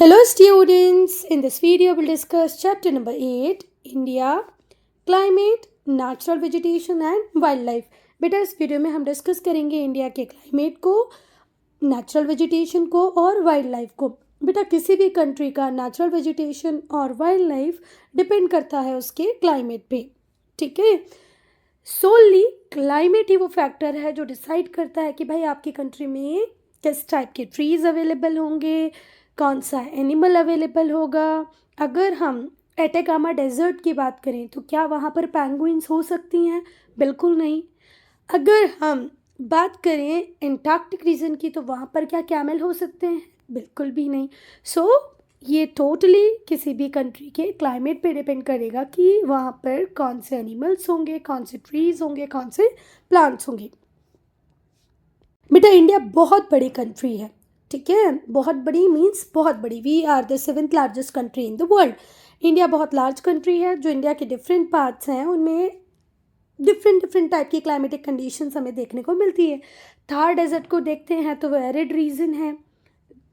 Hello students, in this video we'll discuss chapter number 8 India, Climate, Natural Vegetation and Wildlife. बेटा इस video में हम discuss करेंगे India के क्लाइमेट को, नेचुरल वेजिटेशन को और वाइल्ड लाइफ को। बेटा किसी भी कंट्री का नेचुरल वेजिटेशन और वाइल्ड लाइफ डिपेंड करता है उसके क्लाइमेट पे, ठीक है। सोनली क्लाइमेट ही वो फैक्टर है जो डिसाइड करता है कि भाई आपकी कंट्री में किस टाइप के ट्रीज़ अवेलेबल होंगे, कौन सा एनिमल अवेलेबल होगा। अगर हम एटेकामा डेजर्ट की बात करें तो क्या वहाँ पर पेंगुइन्स हो सकती हैं? बिल्कुल नहीं। अगर हम बात करें एंटार्क्टिक रीजन की तो वहाँ पर क्या कैमल हो सकते हैं? बिल्कुल भी नहीं। सो ये टोटली किसी भी कंट्री के क्लाइमेट पे डिपेंड करेगा कि वहाँ पर कौन से एनिमल्स होंगे, कौन से ट्रीज़ होंगे, कौन से प्लांट्स होंगे। बेटा इंडिया बहुत बड़ी कंट्री है, ठीक है। बहुत बड़ी मीन्स बहुत बड़ी। We are the 7th largest country in the world. India बहुत लार्ज कंट्री है। जो इंडिया के डिफरेंट पार्ट्स हैं उनमें डिफरेंट टाइप की क्लाइमेटिक कंडीशंस हमें देखने को मिलती है। थार डेजर्ट को देखते हैं तो वो एरिड रीजन है,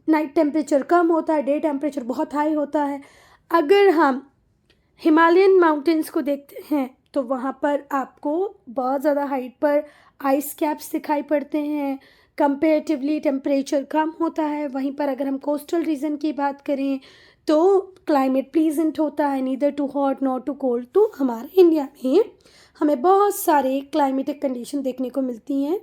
नाइट टेम्परेचर कम होता है, डे टेम्परेचर बहुत हाई होता है। अगर हम हिमालयन माउंटेन्स को देखते हैं तो वहाँ पर आपको बहुत ज़्यादा हाइट पर आइस कैप्स दिखाई पड़ते हैं, कंपेरेटिवली टेम्परेचर कम होता है। वहीं पर अगर हम कोस्टल रीजन की बात करें तो क्लाइमेट प्लीजेंट होता है, neither too hot not too cold. तो हमारे इंडिया में हमें बहुत सारे क्लाइमेटिक कंडीशन देखने को मिलती हैं,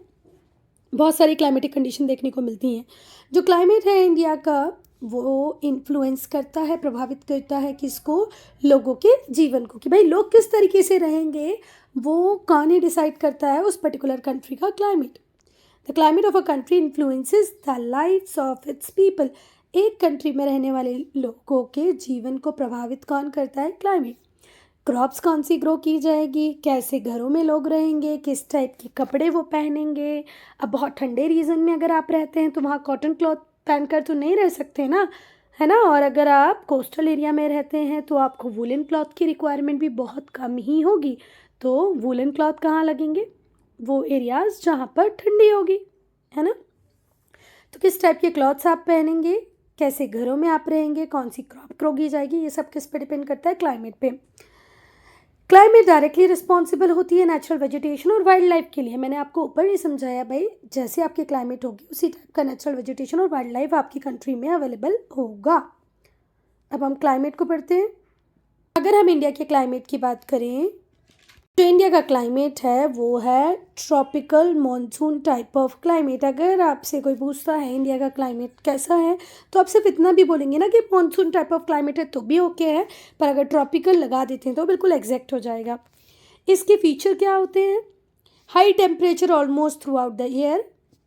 जो क्लाइमेट है इंडिया का वो इन्फ्लुएंस करता है, प्रभावित करता है किसको? लोगों के जीवन को, कि भाई लोग किस तरीके से रहेंगे वो कौन ही डिसाइड करता है उस पर्टिकुलर कंट्री का climate. The climate of a country influences the lifes of its people. एक कंट्री में रहने वाले लोगों के जीवन को प्रभावित कौन करता है? क्लाइमेट। क्रॉप्स कौन सी ग्रो की जाएगी, कैसे घरों में लोग रहेंगे, किस टाइप के कपड़े वो पहनेंगे। अब बहुत ठंडे रीजन में अगर आप रहते हैं तो वहाँ कॉटन क्लॉथ पहनकर तो नहीं रह सकते ना, है ना। और अगर आप कोस्टल एरिया में रहते हैं तो आपको वुलन क्लॉथ की रिक्वायरमेंट भी बहुत कम ही होगी। तो वुलन क्लॉथ कहाँ लगेंगे? वो एरियाज़ जहाँ पर ठंडी होगी, है ना। तो किस टाइप के क्लॉथ्स आप पहनेंगे, कैसे घरों में आप रहेंगे, कौन सी क्रॉप ग्रो की जाएगी, ये सब किस पे डिपेंड करता है? क्लाइमेट पे। क्लाइमेट डायरेक्टली रिस्पॉन्सिबल होती है नेचुरल वेजिटेशन और वाइल्ड लाइफ के लिए। मैंने आपको ऊपर ही समझाया भाई, जैसे आपकी क्लाइमेट होगी उसी टाइप का नेचुरल वेजिटेशन और वाइल्ड लाइफ आपकी कंट्री में अवेलेबल होगा। अब हम क्लाइमेट को पढ़ते हैं। अगर हम इंडिया के क्लाइमेट की बात करें, जो इंडिया का क्लाइमेट है वो है tropical monsoon type of climate. अगर आपसे कोई पूछता है इंडिया का क्लाइमेट कैसा है तो आप सिर्फ इतना भी बोलेंगे ना कि मॉनसून टाइप ऑफ क्लाइमेट है तो भी ओके है, पर अगर ट्रॉपिकल लगा देते हैं तो बिल्कुल एग्जैक्ट हो जाएगा। इसके फीचर क्या होते हैं? High temperature almost through out the year.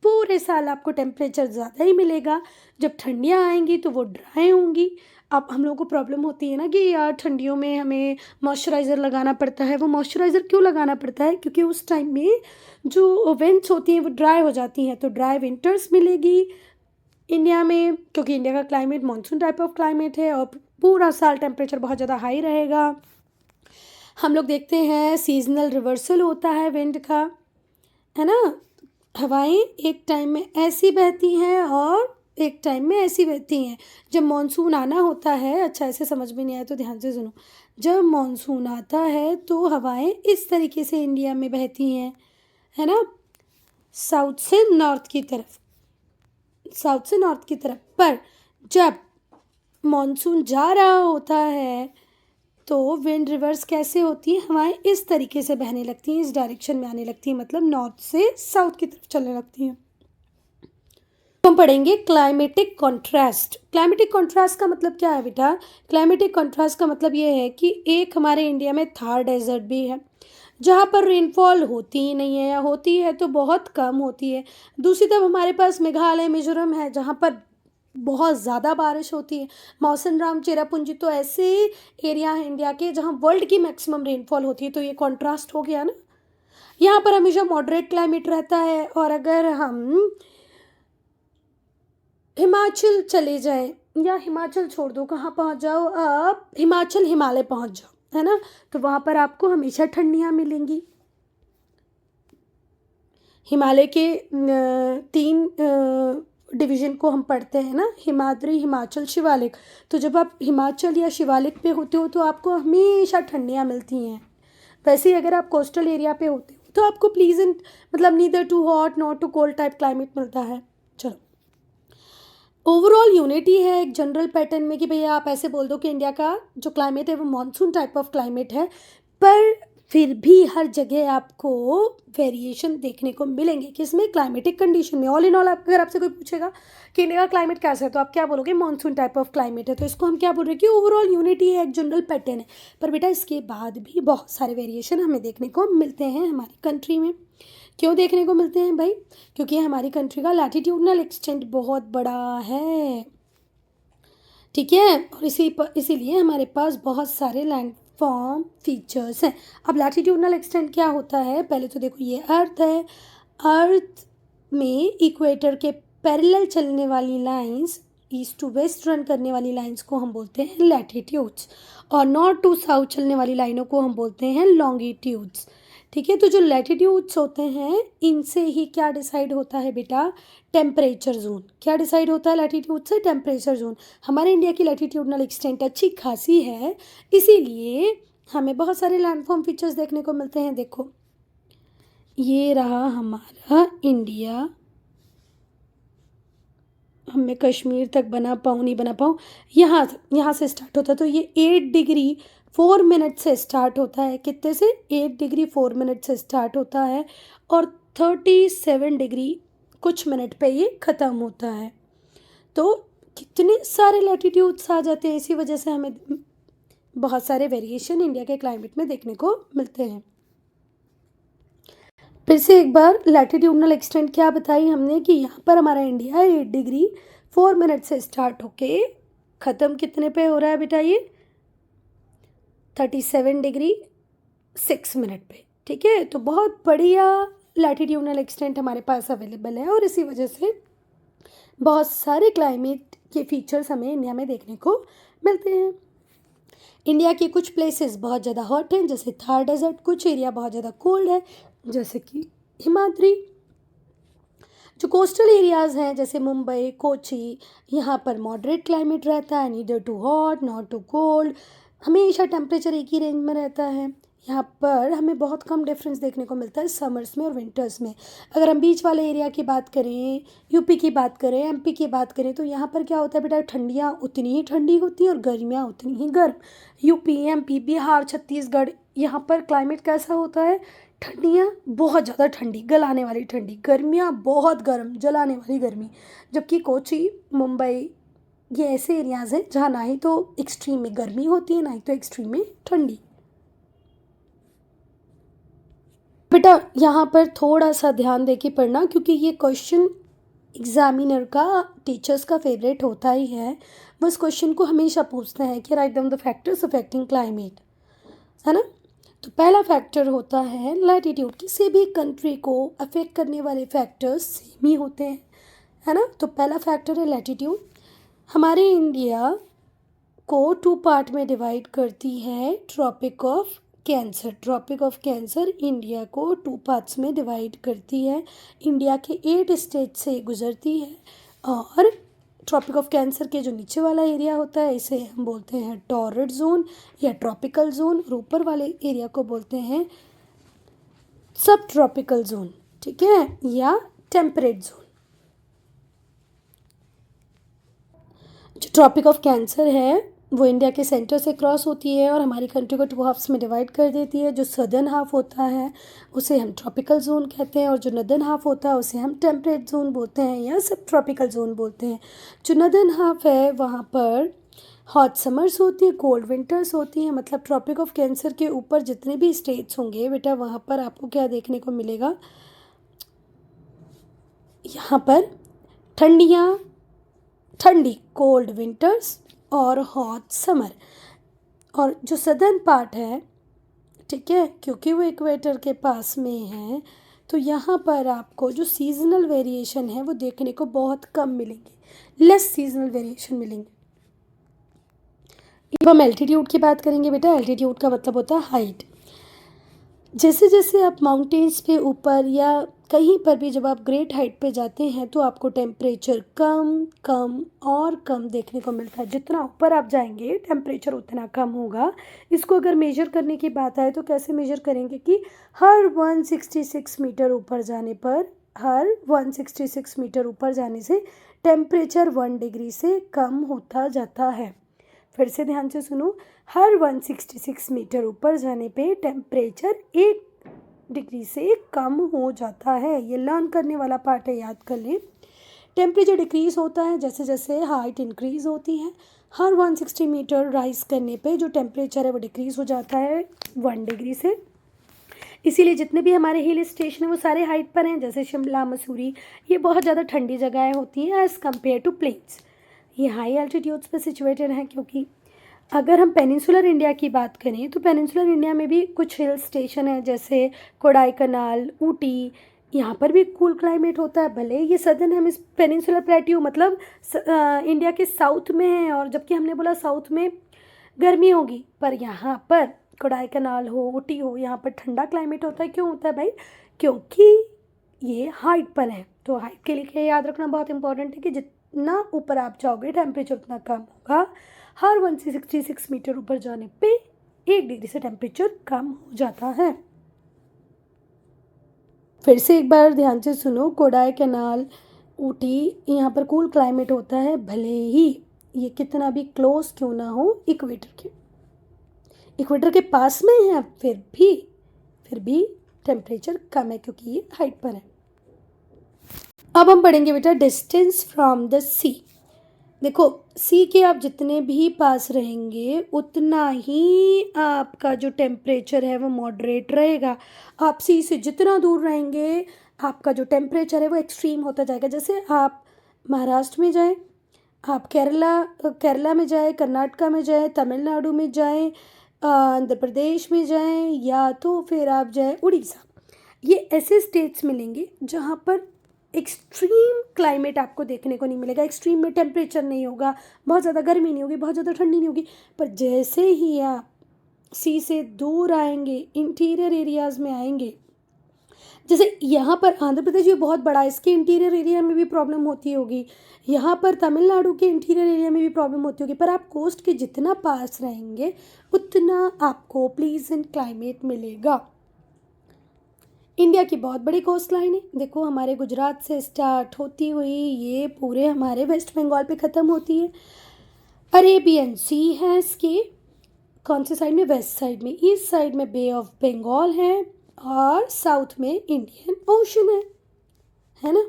पूरे साल आपको टेम्परेचर ज़्यादा ही मिलेगा। जब ठंडियाँ आएंगी तो वो ड्राई होंगी। अब हम लोगों को प्रॉब्लम होती है ना कि यार ठंडियों में हमें मॉइस्चराइज़र लगाना पड़ता है। वो मॉइस्चराइज़र क्यों लगाना पड़ता है? क्योंकि उस टाइम में जो विंड्स होती हैं वो ड्राई हो जाती हैं, तो ड्राई विंटर्स मिलेगी इंडिया में, क्योंकि इंडिया का climate monsoon type of climate है और पूरा साल टेम्परेचर बहुत ज़्यादा हाई रहेगा। हम लोग देखते हैं सीजनल रिवर्सल होता है विंड का, है ना। हवाएं एक टाइम में ऐसी बहती हैं और एक टाइम में ऐसी बहती हैं। जब मॉनसून आना होता है, अच्छा ऐसे समझ में नहीं आया तो ध्यान से सुनो, जब मॉनसून आता है तो हवाएं इस तरीके से इंडिया में बहती हैं, है ना, साउथ से नॉर्थ की तरफ। पर जब मॉनसून जा रहा होता है तो विंड रिवर्स कैसे होती है? हवाएं इस तरीके से बहने लगती हैं, इस डायरेक्शन में आने लगती हैं, मतलब नॉर्थ से साउथ की तरफ चलने लगती हैं। हम पढ़ेंगे क्लाइमेटिक कॉन्ट्रास्ट। क्लाइमेटिक कॉन्ट्रास्ट का मतलब क्या है बेटा? क्लाइमेटिक कॉन्ट्रास्ट का मतलब ये है कि एक हमारे इंडिया में थार डेजर्ट भी है जहाँ पर रेनफॉल होती ही नहीं है, या होती है तो बहुत कम होती है। दूसरी तरफ हमारे पास मेघालय, मिजोरम है जहाँ पर बहुत ज़्यादा बारिश होती है। मौसम चेरापूंजी तो ऐसे एरिया है इंडिया के जहाँ वर्ल्ड की मैक्सिमम रेनफॉल होती है। तो ये कॉन्ट्रास्ट हो गया ना। यहाँ पर हमेशा मॉडरेट क्लाइमेट रहता है। और अगर हम हिमाचल चले जाएं, या हिमाचल छोड़ दो, कहाँ पहुँच जाओ आप? हिमालय पहुँच जाओ, है ना, तो वहाँ पर आपको हमेशा ठंडियाँ मिलेंगी। हिमालय के 3 डिवीज़न को हम पढ़ते हैं ना, हिमाद्री, हिमाचल, शिवालिक। तो जब आप हिमाचल या शिवालिक पे होते हो तो आपको हमेशा ठंडियाँ मिलती हैं। वैसे ही अगर आप कोस्टल एरिया पे होते हो तो आपको प्लीजेंट, मतलब neither too hot not too cold type climate मिलता है। चलो, ओवरऑल यूनिटी है एक जनरल पैटर्न में कि भैया आप ऐसे बोल दो कि इंडिया का जो क्लाइमेट है वो मानसून टाइप ऑफ क्लाइमेट है, पर फिर भी हर जगह आपको वेरिएशन देखने को मिलेंगे किसमें, क्लाइमेटिक कंडीशन में। ऑल इन ऑल अगर आपसे कोई पूछेगा कि इंडिया का क्लाइमेट कैसा है तो आप क्या बोलोगे, मानसून टाइप ऑफ क्लाइमेट है। तो इसको हम क्या बोल रहे हैं कि ओवरऑल यूनिटी है, एक जनरल पैटर्न है। पर बेटा इसके बाद भी बहुत सारे वेरिएशन हमें देखने को मिलते हैं हमारी कंट्री में। क्यों देखने को मिलते हैं भाई, क्योंकि हमारी कंट्री का लैटिट्यूडनल एक्सटेंट बहुत बड़ा है, ठीक है, और इसीलिए हमारे पास बहुत सारे लैंड फॉर्म फीचर्स हैं। अब लैटिट्यूडनल एक्सटेंट क्या होता है, पहले तो देखो ये अर्थ है, अर्थ में इक्वेटर के पैरेलल चलने वाली lines, east to west run करने वाली लाइंस को हम बोलते हैं लैटिट्यूड्स, और नॉर्थ टू साउथ चलने वाली लाइनों को हम बोलते हैं लॉन्गिट्यूड्स, ठीक है। तो जो लैटिट्यूड्स होते हैं इनसे ही क्या डिसाइड होता है बेटा, टेम्परेचर जोन। क्या डिसाइड होता है लैटिट्यूड से, टेम्परेचर जोन। हमारे इंडिया की लैटिट्यूडनल एक्सटेंट अच्छी खासी है, इसीलिए हमें बहुत सारे लैंडफॉर्म फीचर्स देखने को मिलते हैं। देखो ये रहा हमारा इंडिया, मैं कश्मीर तक बना पाऊँ नहीं बना पाऊँ, यहाँ से स्टार्ट होता है। तो ये 8 डिग्री 4 मिनट से स्टार्ट होता है, कितने से, 8 डिग्री 4 मिनट से स्टार्ट होता है, और 37 डिग्री कुछ मिनट पे ये ख़त्म होता है। तो कितने सारे लैटिट्यूड्स आ जाते हैं, इसी वजह से हमें बहुत सारे वेरिएशन इंडिया के क्लाइमेट में देखने को मिलते हैं। फिर से एक बार लैटिट्यूडनल एक्सटेंट क्या बताई हमने कि यहाँ पर हमारा इंडिया 8 डिग्री 4 मिनट से स्टार्ट होके ख़त्म कितने पे हो रहा है बेटा, ये 37 डिग्री 6 मिनट पे, ठीक है। तो बहुत बढ़िया लैटिट्यूडनल एक्सटेंट हमारे पास अवेलेबल है, और इसी वजह से बहुत सारे क्लाइमेट के फीचर्स हमें इंडिया में देखने को मिलते हैं। इंडिया के कुछ प्लेसेस बहुत ज़्यादा हॉट हैं जैसे थार डेजर्ट, कुछ एरिया बहुत ज़्यादा कोल्ड है जैसे कि हिमाद्री। जो कोस्टल एरियाज़ हैं जैसे मुंबई, कोची, यहाँ पर मॉडरेट क्लाइमेट रहता है, neither too hot not too cold, हमेशा टेम्परेचर एक ही रेंज में रहता है। यहाँ पर हमें बहुत कम डिफरेंस देखने को मिलता है समर्स में और विंटर्स में। अगर हम बीच वाले एरिया की बात करें, यूपी की बात करें, एमपी की बात करें, तो यहाँ पर क्या होता है बेटा, ठंडियाँ उतनी ही ठंडी होती हैं और गर्मियाँ उतनी ही गर्म। यूपी, एमपी, बिहार, छत्तीसगढ़, यहाँ पर क्लाइमेट कैसा होता है, ठंडियाँ बहुत ज़्यादा ठंडी, गलाने वाली ठंडी, गर्मियाँ बहुत गर्म, जलाने वाली गर्मी। जबकि कोची, मुंबई, ये ऐसे एरियाज़ हैं जहाँ ना ही तो एक्सट्रीम में गर्मी होती है ना ही तो एक्सट्रीम में ठंडी। बेटा यहाँ पर थोड़ा सा ध्यान दे के पढ़ना, क्योंकि ये क्वेश्चन एग्जामिनर का, टीचर्स का फेवरेट होता ही है। बस क्वेश्चन को हमेशा पूछते हैं कि write down the factors affecting climate, है ना। तो पहला फैक्टर होता है लैटिट्यूड। किसी भी कंट्री को अफेक्ट करने वाले फैक्टर्स सेम ही होते हैं, है ना। तो पहला फैक्टर है लैटिट्यूड। हमारे इंडिया को 2 पार्ट में डिवाइड करती है tropic of cancer. Tropic of cancer India को 2 पार्ट्स में डिवाइड करती है, इंडिया के 8 स्टेट से गुजरती है। और ट्रॉपिक ऑफ कैंसर के जो नीचे वाला एरिया होता है इसे हम बोलते हैं टॉरड जोन या ट्रॉपिकल जोन, और ऊपर वाले एरिया को बोलते हैं सब ट्रॉपिकल जोन, ठीक है, या टेम्परेट जोन। जो ट्रॉपिक ऑफ कैंसर है वो इंडिया के सेंटर से क्रॉस होती है और हमारी कंट्री को 2 हाफ्स में डिवाइड कर देती है। जो सदर्न हाफ होता है उसे हम ट्रॉपिकल जोन कहते हैं, और जो नदर्न हाफ होता है उसे हम टेम्परेट जोन बोलते हैं या सब ट्रॉपिकल जोन बोलते हैं। जो नदर्न हाफ है वहाँ पर हॉट समर्स होती हैं, कोल्ड विंटर्स होती हैं। मतलब ट्रॉपिक ऑफ कैंसर के ऊपर जितने भी स्टेट्स होंगे बेटा, वहाँ पर आपको क्या देखने को मिलेगा, यहाँ पर ठंडी कोल्ड विंटर्स और हॉट समर। और जो सदर्न पार्ट है, ठीक है, क्योंकि वो इक्वेटर के पास में है, तो यहाँ पर आपको जो सीजनल वेरिएशन है वो देखने को बहुत कम मिलेंगे, लेस सीजनल वेरिएशन मिलेंगे। अब हम एल्टीट्यूड की बात करेंगे बेटा। एल्टीट्यूड का मतलब होता है हाइट। जैसे जैसे आप माउंटेन्स पे ऊपर या कहीं पर भी जब आप ग्रेट हाइट पे जाते हैं तो आपको टेम्परेचर कम कम और कम देखने को मिलता है। जितना ऊपर आप जाएंगे टेम्परेचर उतना कम होगा। इसको अगर मेजर करने की बात आए तो कैसे मेजर करेंगे कि हर 166 मीटर ऊपर जाने पर, हर 166 मीटर ऊपर जाने से टेम्परेचर 1 डिग्री से कम होता जाता है। फिर से ध्यान से सुनो, हर 166 मीटर ऊपर जाने पे टेम्परेचर 1 डिग्री से कम हो जाता है। ये लर्न करने वाला पार्ट है, याद कर लें। टेम्परेचर डिक्रीज होता है जैसे जैसे हाइट इंक्रीज होती है। हर 160 मीटर राइज करने पे जो टेम्परेचर है वो डिक्रीज हो जाता है 1 डिग्री से। इसीलिए जितने भी हमारे हिल स्टेशन हैं वो सारे हाइट पर हैं, जैसे शिमला, मसूरी, ये बहुत ज़्यादा ठंडी जगहें होती हैं एज़ कम्पेयर टू प्लेन्स। ये हाई एल्टीट्यूड्स पे सिचुएटेड हैं। क्योंकि अगर हम पेनिनसुलर इंडिया की बात करें तो पेनिनसुलर इंडिया में भी कुछ हिल स्टेशन है, जैसे कोडाईकनाल, ऊटी, यहाँ पर भी कूल क्लाइमेट होता है। भले ये सदर्न हेमिस पेनिनसुलर प्लेट्यू मतलब इंडिया के साउथ में है, और जबकि हमने बोला साउथ में गर्मी होगी, पर यहाँ पर कोडाईकनाल हो, ऊटी हो, यहाँ पर ठंडा क्लाइमेट होता है। क्यों होता है भाई? क्योंकि ये हाइट पर है। तो हाइट के लिए याद रखना बहुत इंपॉर्टेंट है कि जितना ऊपर आप जाओगे टेम्परेचर उतना कम होगा। हर 166 मीटर ऊपर जाने पे 1 डिग्री से टेम्परेचर कम हो जाता है। फिर से एक बार ध्यान से सुनो, कोडाईकनाल, ऊटी, यहाँ पर कूल क्लाइमेट होता है, भले ही ये कितना भी क्लोज क्यों ना हो इक्वेटर के पास में है, फिर भी टेम्परेचर कम है क्योंकि ये हाइट पर है। अब हम पढ़ेंगे बेटा डिस्टेंस फ्रॉम द सी। देखो, सी के आप जितने भी पास रहेंगे उतना ही आपका जो टेम्परेचर है वो मॉडरेट रहेगा। आप सी से जितना दूर रहेंगे आपका जो टेम्परेचर है वो एक्सट्रीम होता जाएगा। जैसे आप महाराष्ट्र में जाएं, आप केरला में जाएं, कर्नाटका में जाएं, तमिलनाडु में जाएं, आंध्र प्रदेश में जाएं, या तो फिर आप जाएं उड़ीसा। ये ऐसे स्टेट्स मिलेंगे जहाँ पर एक्सट्रीम क्लाइमेट आपको देखने को नहीं मिलेगा। एक्सट्रीम में टेम्परेचर नहीं होगा, बहुत ज़्यादा गर्मी नहीं होगी, बहुत ज़्यादा ठंडी नहीं होगी। पर जैसे ही आप सी से दूर आएंगे, इंटीरियर एरियाज़ में आएंगे, जैसे यहाँ पर आंध्र प्रदेश भी बहुत बड़ा है, इसके इंटीरियर एरिया में भी प्रॉब्लम होती होगी, यहाँ पर तमिलनाडु के इंटीरियर एरिया में भी प्रॉब्लम होती होगी। पर आप कोस्ट के जितना पास रहेंगे उतना आपको प्लीजेंट क्लाइमेट मिलेगा। इंडिया की बहुत बड़ी कोस्ट लाइन है। देखो, हमारे गुजरात से स्टार्ट होती हुई ये पूरे हमारे वेस्ट बंगाल पे ख़त्म होती है। अरेबियन सी है इसके कौन से साइड में? वेस्ट साइड में। ईस्ट साइड में बे ऑफ बंगाल है और साउथ में इंडियन ओशन है ना।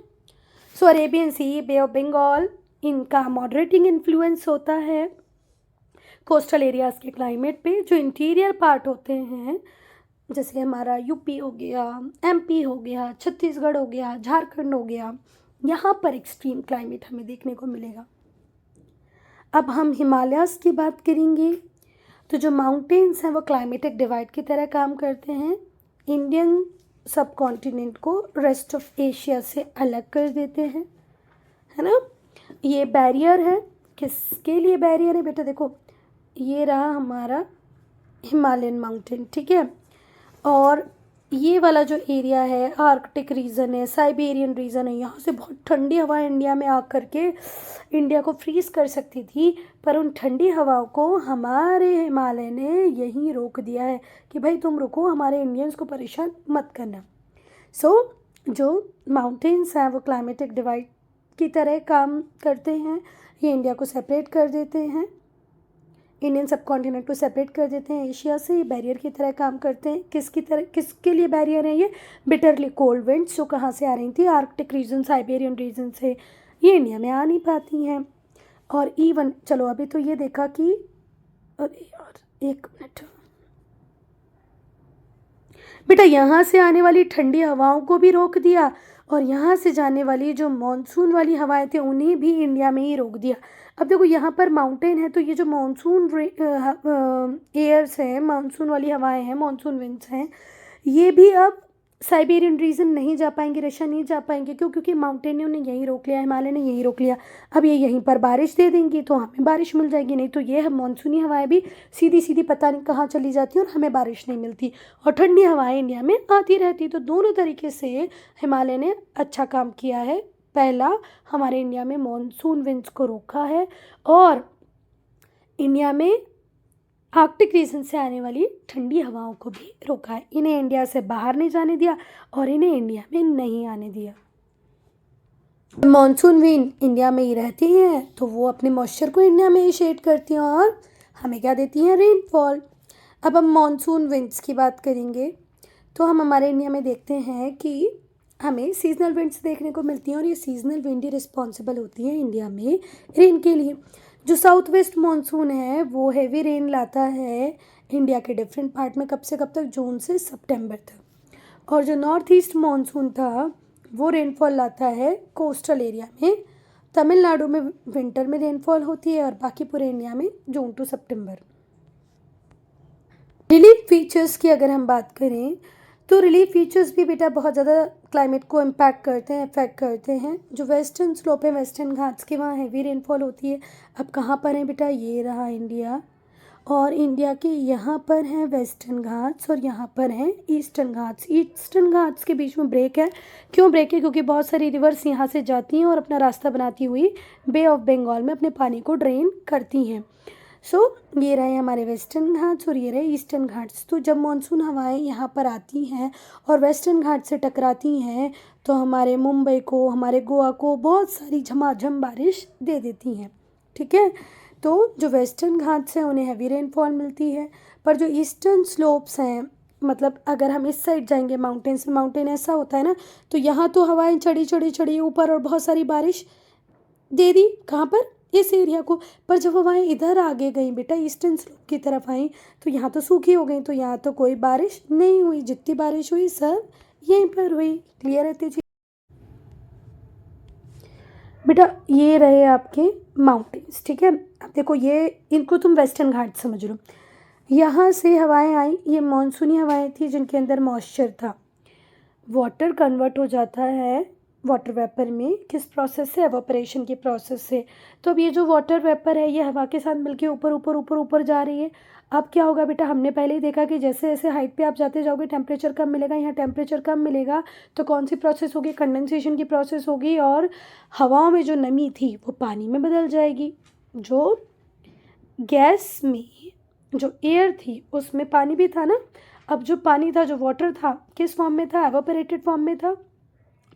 So Arabian sea, bay of Bengal, इनका मॉडरेटिंग इन्फ्लुएंस होता है कोस्टल एरियाज़ के क्लाइमेट पे। जो इंटीरियर पार्ट होते हैं जैसे हमारा यूपी हो गया, एमपी हो गया, छत्तीसगढ़ हो गया, झारखंड हो गया, यहाँ पर एक्सट्रीम क्लाइमेट हमें देखने को मिलेगा। अब हम हिमालयाज़ की बात करेंगे तो जो माउंटेन्स हैं वो क्लाइमेटिक डिवाइड की तरह काम करते हैं। इंडियन सब कॉन्टिनेंट को रेस्ट ऑफ एशिया से अलग कर देते हैं, है ना। ये बैरियर है। किसके लिए बैरियर है बेटा? देखो, ये रहा हमारा हिमालयन माउंटेन, ठीक है। और ये वाला जो एरिया है आर्कटिक रीजन है, साइबेरियन रीजन है, यहाँ से बहुत ठंडी हवा इंडिया में आकर के इंडिया को फ्रीज कर सकती थी, पर उन ठंडी हवाओं को हमारे हिमालय ने यहीं रोक दिया है कि भाई तुम रुको, हमारे इंडियंस को परेशान मत करना। सो जो माउंटेन्स हैं वो क्लाइमेटिक डिवाइड की तरह काम करते हैं। ये इंडिया को सेपरेट कर देते हैं, इंडियन सब कॉन्टिनेंट को सेपरेट कर देते हैं एशिया से। ये बैरियर की तरह काम करते हैं। किसके लिए बैरियर है ये? बिटरली कोल्ड विंड्स जो कहाँ से आ रही थी? आर्कटिक रीजन, साइबेरियन रीजन से, ये इंडिया में आ नहीं पाती हैं। और इवन चलो अभी तो ये देखा कि, अरे यार एक मिनट बेटा, यहाँ से आने वाली ठंडी हवाओं को भी रोक दिया और यहाँ से जाने वाली जो मॉनसून वाली हवाएं थी उन्हें भी इंडिया में ही रोक दिया। अब देखो, यहाँ पर माउंटेन है तो ये जो मॉनसून एयर्स हैं, मानसून वाली हवाएं हैं, मॉनसून विंड्स हैं, ये भी अब साइबेरियन रीजन नहीं जा पाएंगे, रशिया नहीं जा पाएंगे। क्यों? क्योंकि माउंटेनियों ने यहीं रोक लिया, हिमालय ने यहीं रोक लिया। अब ये यहीं पर बारिश दे देंगी तो हमें बारिश मिल जाएगी, नहीं तो ये मानसूनी हवाएं भी सीधी सीधी पता नहीं कहाँ चली जाती और हमें बारिश नहीं मिलती, और ठंडी हवाएं इंडिया में आती रहती। तो दोनों तरीके से हिमालय ने अच्छा काम किया है। पहला, हमारे इंडिया में मानसून विंड्स को रोका है, और इंडिया में आर्कटिक रीजन से आने वाली ठंडी हवाओं को भी रोका है। इन्हें इंडिया से बाहर नहीं जाने दिया और इन्हें इंडिया में नहीं आने दिया। मॉनसून विंड इंडिया में ही रहती हैं तो वो अपने मॉइस्चर को इंडिया में ही शेड करती हैं और हमें क्या देती हैं? रेनफॉल। अब हम मॉनसून विंड्स की बात करेंगे तो हम हमारे इंडिया में देखते हैं कि हमें सीजनल विंड्स देखने को मिलती हैं, और ये सीजनल विंड ही रिस्पॉन्सिबल होती हैं इंडिया में रेन के लिए। जो साउथ वेस्ट मानसून है वो हैवी रेन लाता है इंडिया के डिफरेंट पार्ट में, कब से कब तक? जून से सितंबर तक। और जो नॉर्थ ईस्ट मानसून था वो रेनफॉल लाता है कोस्टल एरिया में। तमिलनाडु में विंटर में रेनफॉल होती है और बाकी पूरे इंडिया में जून टू सितंबर। रिलीफ फीचर्स की अगर हम बात करें तो रिलीफ फीचर्स भी बेटा बहुत ज़्यादा क्लाइमेट को इम्पैक्ट करते हैं, इफेक्ट करते हैं। जो वेस्टर्न स्लोप है, वेस्टर्न घाट्स के, वहाँ हैवी रेनफॉल होती है। अब कहाँ पर है बेटा? ये रहा इंडिया, और इंडिया के यहाँ पर हैं वेस्टर्न घाट्स और यहाँ पर हैं ईस्टर्न घाट्स। ईस्टर्न घाट्स के बीच में ब्रेक है। क्यों ब्रेक है? क्योंकि बहुत सारी रिवर्स यहाँ से जाती हैं और अपना रास्ता बनाती हुई बे ऑफ बंगाल में अपने पानी को ड्रेन करती हैं। ये रहे हमारे वेस्टर्न घाट्स और ये रहे ईस्टर्न घाट्स। तो जब मानसून हवाएं यहाँ पर आती हैं और वेस्टर्न घाट से टकराती हैं तो हमारे मुंबई को, हमारे गोवा को बहुत सारी झमाझम बारिश दे देती हैं। ठीक है, तो जो वेस्टर्न घाट्स हैं उन्हें हैवी रेनफॉल मिलती है, पर जो ईस्टर्न स्लोप्स हैं, मतलब अगर हम इस साइड जाएंगे माउंटेन्स में, माउंटेन ऐसा होता है ना, तो यहाँ तो हवाएं चढ़ी ऊपर और बहुत सारी बारिश दे दी। कहाँ पर? इस एरिया को। पर जब हवाएं इधर आगे गई बेटा, ईस्टर्न स्लोप की तरफ आई, तो यहाँ तो सूखी हो गई, तो यहाँ तो कोई बारिश नहीं हुई। जितनी बारिश हुई सब यहीं पर हुई। क्लियर है जी बेटा? ये रहे आपके माउंटेन्स। ठीक है, अब देखो ये, इनको तुम वेस्टर्न घाट समझ लो। यहाँ से हवाएं आई, ये मानसूनी हवाएं थी जिनके अंदर मॉइस्चर था। वाटर कन्वर्ट हो जाता है वाटर वेपर में, किस प्रोसेस से? एवापोरेशन के प्रोसेस से। तो अब ये जो वाटर वेपर है ये हवा के साथ मिलके ऊपर ऊपर ऊपर ऊपर जा रही है। अब क्या होगा बेटा? हमने पहले ही देखा कि जैसे जैसे हाइट पे आप जाते जाओगे टेम्परेचर कम मिलेगा, यहाँ टेम्परेचर कम मिलेगा तो कौन सी प्रोसेस होगी? कंडेंसेशन की प्रोसेस होगी, और हवाओं में जो नमी थी वो पानी में बदल जाएगी। जो गैस में जो एयर थी उसमें पानी भी था ना, अब जो पानी था, जो वाटर था, किस फॉर्म में था? एवापोरेटेड फॉर्म में था,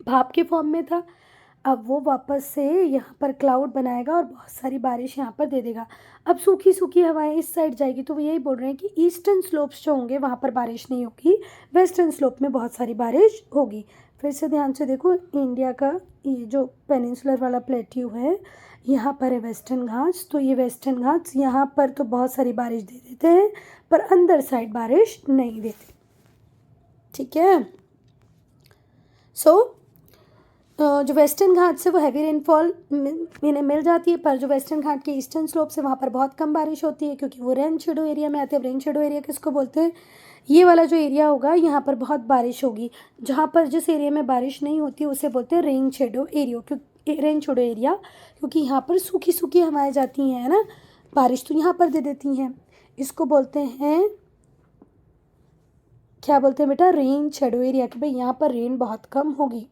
भाप के फॉर्म में था। अब वो वापस से यहाँ पर क्लाउड बनाएगा और बहुत सारी बारिश यहाँ पर दे देगा। अब सूखी सूखी हवाएं इस साइड जाएगी, तो वो यही बोल रहे हैं कि ईस्टर्न स्लोप्स जो होंगे वहाँ पर बारिश नहीं होगी, वेस्टर्न स्लोप में बहुत सारी बारिश होगी। फिर से ध्यान से देखो, इंडिया का ये जो पेनिनसुलर वाला प्लेट्यू है, यहाँ पर है वेस्टर्न घाट्स, तो ये वेस्टर्न घाट्स यहाँ पर तो बहुत सारी बारिश दे देते हैं पर अंदर साइड बारिश नहीं देते। ठीक है, जो वेस्टर्न घाट से वो हैवी रेनफॉल इन्हें मिल जाती है, पर जो वेस्टर्न घाट के ईस्टर्न स्लोप से वहाँ पर बहुत कम बारिश होती है क्योंकि वो रेन शेडो एरिया में आते हैं। रेन शेडो एरिया किसको बोलते हैं? ये वाला जो एरिया होगा यहाँ पर बहुत बारिश होगी। जहाँ पर जिस एरिया में बारिश नहीं होती उसे बोलते हैं रेन शेडो एरिया, क्योंकि रेन शेडो एरिया, क्योंकि यहाँ पर सूखी सूखी हवाएं जाती हैं ना, बारिश तो यहाँ पर दे देती हैं। इसको बोलते हैं, क्या बोलते हैं बेटा? रेन शेडो एरिया, कि भाई यहाँ पर रेन बहुत कम होगी।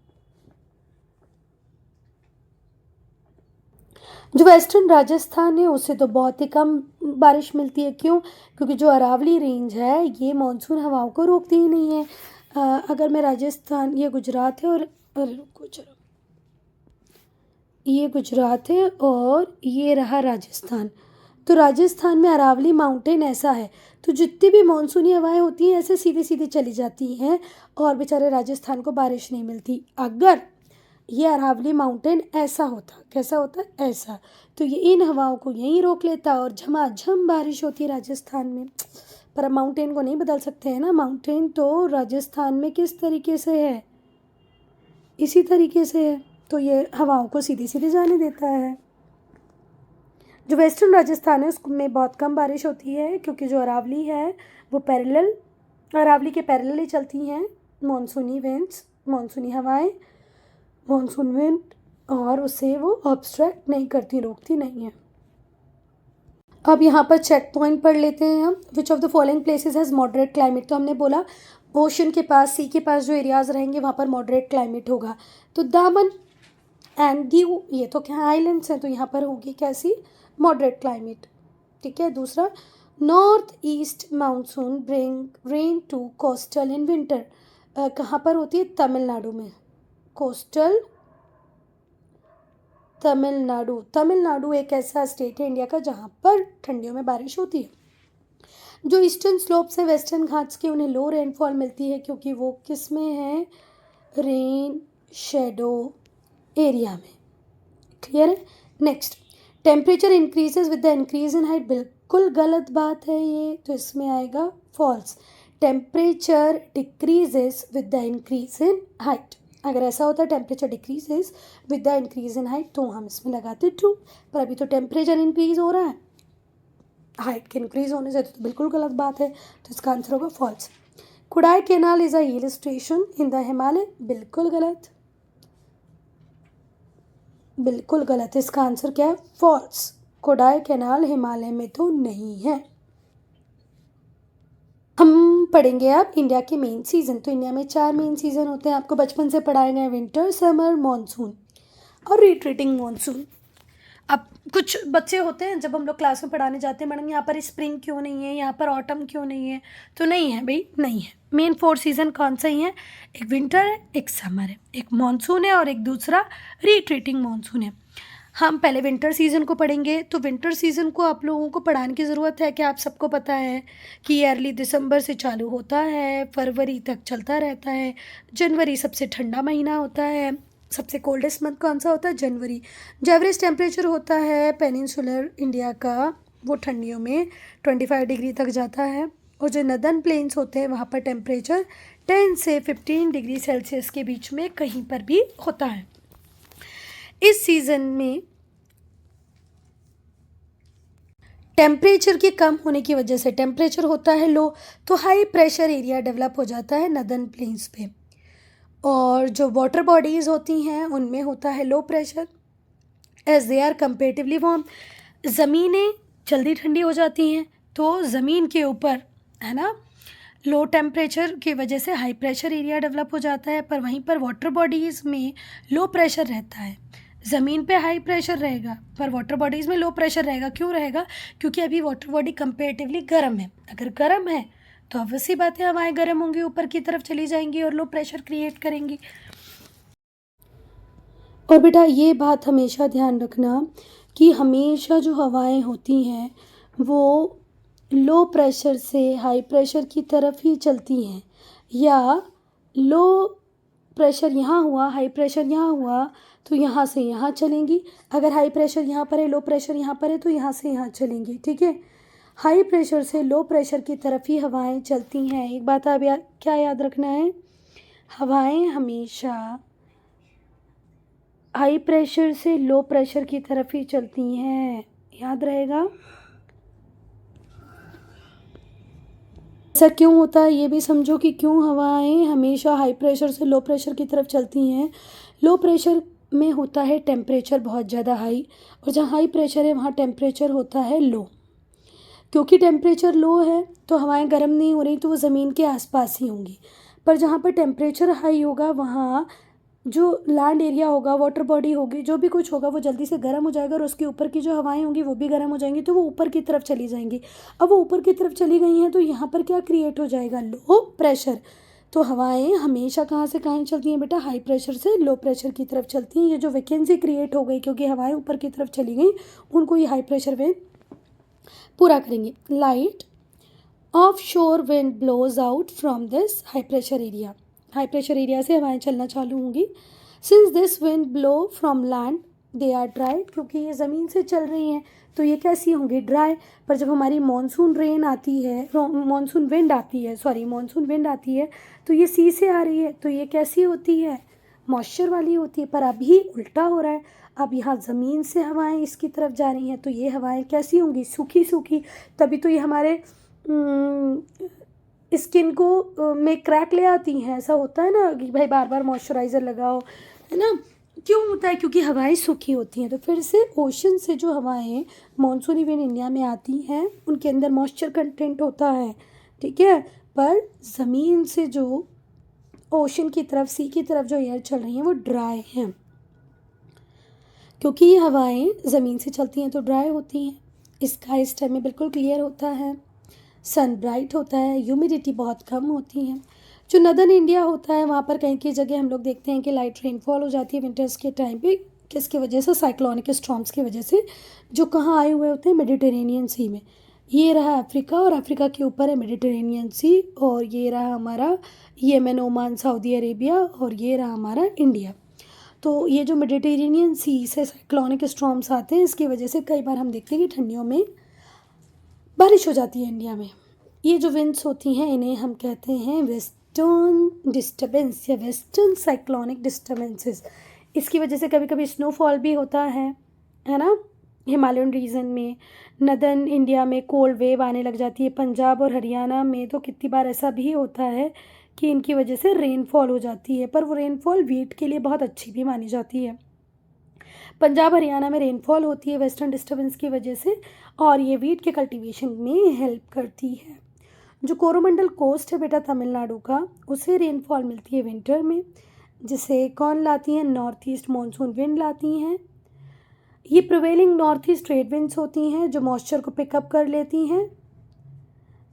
जो वेस्टर्न राजस्थान है उससे तो बहुत ही कम बारिश मिलती है। क्यों? क्योंकि जो अरावली रेंज है ये मानसून हवाओं को रोकती ही नहीं है। अगर मैं राजस्थान, ये गुजरात है और ये गुजरात है और ये रहा राजस्थान, तो राजस्थान में अरावली माउंटेन ऐसा है, तो जितनी भी मानसूनी हवाएं होती हैं ऐसे सीधी सीधी चली जाती हैं और बेचारे राजस्थान को बारिश नहीं मिलती। अगर ये अरावली माउंटेन ऐसा होता, कैसा होता? ऐसा, तो ये इन हवाओं को यहीं रोक लेता और झमाझम बारिश होती राजस्थान में। पर अब माउंटेन को नहीं बदल सकते हैं ना, माउंटेन तो राजस्थान में किस तरीके से है, इसी तरीके से है, तो ये हवाओं को सीधी सीधी जाने देता है। जो वेस्टर्न राजस्थान है उसमें बहुत कम बारिश होती है क्योंकि जो अरावली है वो पैरेलल, अरावली के पैरेलल ही चलती हैं मानसूनी विंड्स, मानसूनी हवाएं, मानसून विंड, और उसे वो ऑब्स्ट्रैक्ट नहीं करती, रोकती नहीं है। अब यहाँ पर चेक पॉइंट पढ़ लेते हैं हम। Which of the following places has moderate climate, तो हमने बोला ओशन के पास, सी के पास जो एरियाज़ रहेंगे वहाँ पर मॉडरेट क्लाइमेट होगा। तो दामन एंड दीव, ये तो क्या आइलैंड्स हैं, तो यहाँ पर होगी कैसी, मॉडरेट क्लाइमेट। ठीक है। दूसरा, north east monsoon bring rain to coastal in winter, कहाँ पर होती है, तमिलनाडु में। कोस्टल तमिलनाडु, तमिलनाडु एक ऐसा स्टेट है इंडिया का जहाँ पर ठंडियों में बारिश होती है। जो ईस्टर्न स्लोप्स है वेस्टर्न घाट्स के, उन्हें लो रेनफॉल मिलती है क्योंकि वो किस में है, रेन शेडो एरिया में। क्लियर है। Next, temperature increases with the increase in height, बिल्कुल गलत बात है ये, तो इसमें आएगा falls. Temperature decreases with the increase in height, अगर ऐसा होता है temperature decreases with the increase in height तो हम इसमें लगाते ट्रू, पर अभी तो टेम्परेचर इंक्रीज हो रहा है हाइट के इंक्रीज होने से, तो बिल्कुल गलत बात है, तो इसका आंसर होगा false. Kodaikanal is a hill station in the Himalaya, बिल्कुल गलत, बिल्कुल गलत, इसका आंसर क्या है, फॉल्स। कोडाई कैनाल हिमालय में तो नहीं है। हम पढ़ेंगे अब इंडिया के मेन सीज़न। तो इंडिया में 4 मेन सीज़न होते हैं, आपको बचपन से पढ़ाए गए, विंटर, समर, मानसून और रिट्रीटिंग मानसून। अब कुछ बच्चे होते हैं जब हम लोग क्लास में पढ़ाने जाते हैं, मैडम यहाँ पर स्प्रिंग क्यों नहीं है, यहाँ पर ऑटम क्यों नहीं है, तो नहीं है भाई, नहीं है। मेन 4 सीज़न कौन से ही हैं, एक विंटर है, एक समर है, एक मानसून है और एक दूसरा रिट्रीटिंग मानसून है। हम पहले विंटर सीज़न को पढ़ेंगे। तो विंटर सीज़न को आप लोगों को पढ़ाने की ज़रूरत है कि आप सबको पता है कि ईयरली दिसंबर से चालू होता है, फरवरी तक चलता रहता है। जनवरी सबसे ठंडा महीना होता है, सबसे कोल्डेस्ट मंथ कौन सा होता है, जनवरी। जो एवरेज टेम्परेचर होता है पेनिनसुलर इंडिया का, वो ठंडियों में 25 डिग्री तक जाता है, और जो नदर्न प्लेन्स होते हैं वहाँ पर टेम्परेचर 10 से 15 डिग्री सेल्सियस के बीच में कहीं पर भी होता है। इस सीज़न में टेम्परेचर के कम होने की वजह से टेम्परेचर होता है लो, तो हाई प्रेशर एरिया डेवलप हो जाता है नदर्न प्लेन्स पे, और जो वाटर बॉडीज़ होती हैं उनमें होता है low pressure as they are comparatively warm. ज़मीनें जल्दी ठंडी हो जाती हैं, तो ज़मीन के ऊपर है ना लो टेम्परेचर की वजह से हाई प्रेशर एरिया डेवलप हो जाता है, पर वहीं पर वाटर बॉडीज़ में लो प्रेशर रहता है। ज़मीन पे हाई प्रेशर रहेगा पर वाटर बॉडीज़ में लो प्रेशर रहेगा। क्यों रहेगा, क्योंकि अभी वाटर बॉडी कंपेरेटिवली गर्म है। अगर गर्म है तो ऑब्वियसली बात है हवाएं गर्म होंगी, ऊपर की तरफ चली जाएंगी और लो प्रेशर क्रिएट करेंगी। और बेटा ये बात हमेशा ध्यान रखना कि हमेशा जो हवाएं होती हैं वो लो प्रेशर से हाई प्रेशर की तरफ ही चलती हैं, या लो प्रेशर यहाँ हुआ, हाई प्रेशर यहाँ हुआ तो यहाँ से यहाँ चलेंगी। अगर हाई प्रेशर यहाँ पर है, लो प्रेशर यहाँ पर है, तो यहाँ से यहाँ चलेंगी। ठीक है। हाई प्रेशर से लो प्रेशर की तरफ ही हवाएं चलती हैं। एक बात आप क्या याद रखना है, हवाएं हमेशा हाई प्रेशर से लो प्रेशर की तरफ ही चलती हैं, याद रहेगा। ऐसा क्यों होता है ये भी समझो कि क्यों हवाएं हमेशा हाई प्रेशर से लो प्रेशर की तरफ चलती हैं। लो प्रेशर में होता है टेम्परेचर बहुत ज़्यादा हाई, और जहाँ हाई प्रेशर है वहाँ टेम्परेचर होता है लो। क्योंकि टेम्परेचर लो है तो हवाएं गर्म नहीं हो रही, तो वो ज़मीन के आसपास ही होंगी। पर जहाँ पर टेम्परेचर हाई होगा वहाँ जो लैंड एरिया होगा, वाटर बॉडी होगी, जो भी कुछ होगा वो जल्दी से गर्म हो जाएगा, और उसके ऊपर की जो हवाएं होंगी वो भी गर्म हो जाएंगी, तो वो ऊपर की तरफ चली जाएंगी। अब वो ऊपर की तरफ चली गई हैं तो यहाँ पर क्या क्रिएट हो जाएगा, लो प्रेशर। तो हवाएं हमेशा कहाँ से कहाँ चलती हैं बेटा, हाई प्रेशर से लो प्रेशर की तरफ चलती हैं। ये जो वैकेंसी क्रिएट हो गई क्योंकि हवाएं ऊपर की तरफ चली गई, उनको ये हाई प्रेशर विंड पूरा करेंगे। Light off shore wind blows out from this high pressure area, high pressure area से हवाएं चलना चालू होंगी। Since this wind blow from land they are dry, क्योंकि ये ज़मीन से चल रही हैं तो ये कैसी होंगी, ड्राई। पर जब हमारी मानसून रेन आती है, मानसून विंड आती है, सॉरी मानसून विंड आती है, तो ये सी से आ रही है, तो ये कैसी होती है, मॉइस्चर वाली होती है। पर अभी उल्टा हो रहा है, अब यहाँ ज़मीन से हवाएं इसकी तरफ जा रही हैं, तो ये हवाएं कैसी होंगी, सूखी सूखी। तभी तो ये हमारे स्किन को में क्रैक ले आती हैं। ऐसा होता है ना कि भाई बार बार मॉइस्चराइज़र लगाओ, है ना। क्यों होता है? क्योंकि हवाएं सूखी होती हैं। तो फिर से ओशन से जो हवाएं मॉनसूनी विंड इंडिया में आती हैं उनके अंदर मॉइस्चर कंटेंट होता है, ठीक है। पर ज़मीन से जो ओशन की तरफ, सी की तरफ जो एयर चल रही है वो ड्राई हैं, क्योंकि ये हवाएं ज़मीन से चलती हैं तो ड्राई होती हैं। स्काई इस टाइम में बिल्कुल क्लियर होता है, सन ब्राइट होता है, ह्यूमिडिटी बहुत कम होती है। जो नदर्न इंडिया होता है वहाँ पर कहीं की जगह हम लोग देखते हैं कि लाइट रेनफॉल हो जाती है विंटर्स के टाइम पे। किसकी वजह से? साइक्लोनिक स्टॉर्म्स की वजह से, जो कहाँ आए हुए होते हैं? मेडिटेरेनियन सी में। ये रहा अफ्रीका, और अफ्रीका के ऊपर है मेडिटेरेनियन सी, और ये रहा हमारा येमेन, ओमान, सऊदी अरेबिया, और ये रहा हमारा इंडिया। तो ये जो मेडिटेरेनियन सी से साइक्लोनिक स्टॉर्म्स आते हैं, इसकी वजह से कई बार हम देखते हैं कि ठंडियों में बारिश हो जाती है इंडिया में। ये जो विंड्स होती हैं इन्हें हम कहते हैं वेस्टर्न डिस्टर्बेंस या वेस्टर्न साइक्लोनिक डिस्टर्बेंसेस। इसकी वजह से कभी कभी स्नोफॉल भी होता है ना। हिमालयन रीजन में, नदर्न इंडिया में कोल्ड वेव आने लग जाती है। पंजाब और हरियाणा में तो कितनी बार ऐसा भी होता है कि इनकी वजह से रेनफॉल हो जाती है, पर वो रेनफॉल वीट के लिए बहुत अच्छी भी मानी जाती है। पंजाब हरियाणा में रेनफॉल होती है वेस्टर्न डिस्टर्बेंस की वजह से, और ये वीट के कल्टीवेशन में हेल्प करती है। जो कोरोमंडल कोस्ट है बेटा तमिलनाडु का, उसे रेनफॉल मिलती है विंटर में, जिसे कौन लाती हैं? नॉर्थ ईस्ट मॉनसून विंड लाती हैं। ये prevailing north east trade winds होती हैं जो मॉइस्चर को पिकअप कर लेती हैं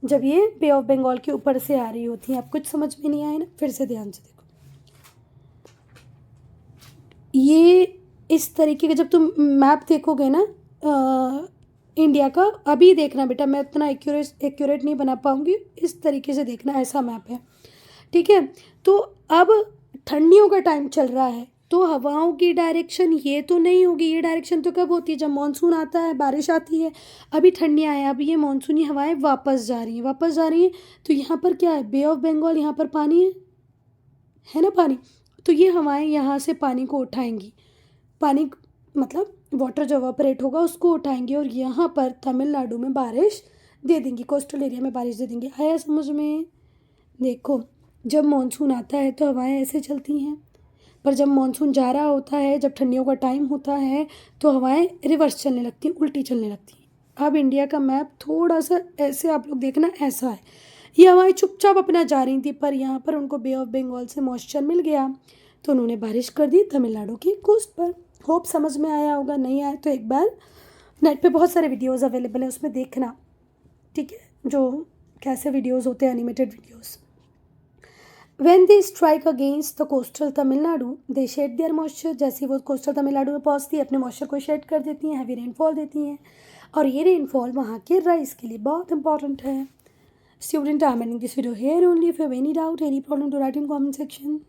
जब ये बे ऑफ बंगाल के ऊपर से आ रही होती हैं। अब कुछ समझ में नहीं आए ना? फिर से ध्यान से देखो। ये इस तरीके का जब तुम मैप देखोगे ना इंडिया का, अभी देखना बेटा, मैं उतना एक्यूरेट नहीं बना पाऊँगी, इस तरीके से देखना, ऐसा मैप है, ठीक है। तो अब ठंडियों का टाइम चल रहा है, तो हवाओं की डायरेक्शन ये तो नहीं होगी। ये डायरेक्शन तो कब होती है? जब मानसून आता है, बारिश आती है। अभी ठंडियाँ हैं, अभी ये मानसूनी हवाएं वापस जा रही हैं। तो यहाँ पर क्या है? बे ऑफ बंगाल, यहाँ पर पानी है ना, पानी। तो ये हवाएं यहाँ से पानी को उठाएंगी, पानी मतलब वाटर जो एवापोरेट होगा उसको उठाएंगे, और यहाँ पर तमिलनाडु में बारिश दे देंगी, कोस्टल एरिया में बारिश दे देंगी। आया समझ में? देखो, जब मानसून आता है तो हवाएं ऐसे चलती हैं, पर जब मानसून जा रहा होता है, जब ठंडियों का टाइम होता है, तो हवाएं रिवर्स चलने लगती हैं, उल्टी चलने लगती हैं। अब इंडिया का मैप थोड़ा सा ऐसे आप लोग देखना, ऐसा है। ये हवाएं चुपचाप अपना जा रही थी, पर यहाँ पर उनको बे ऑफ बंगाल से मॉइस्चर मिल गया, तो उन्होंने बारिश कर दी तमिलनाडु की कोस्ट पर। होप समझ में आया होगा। नहीं आया तो एक बार नेट पे बहुत सारे वीडियोस अवेलेबल है, उसमें देखना, ठीक है, जो कैसे वीडियोस होते हैं, animated videos. When they strike against the coastal Tamil Nadu, they shed their moisture। जैसे वो कोस्टल तमिलनाडु में पहुँचती है, अपने मॉइस्चर को शेड कर देती हैं, हैवी रेनफॉल देती हैं, और ये रेनफॉल वहाँ के राइस के लिए बहुत इंपॉर्टेंट है। Student, I am ending this video here only. If you have any doubt, any problem, to write in comment section.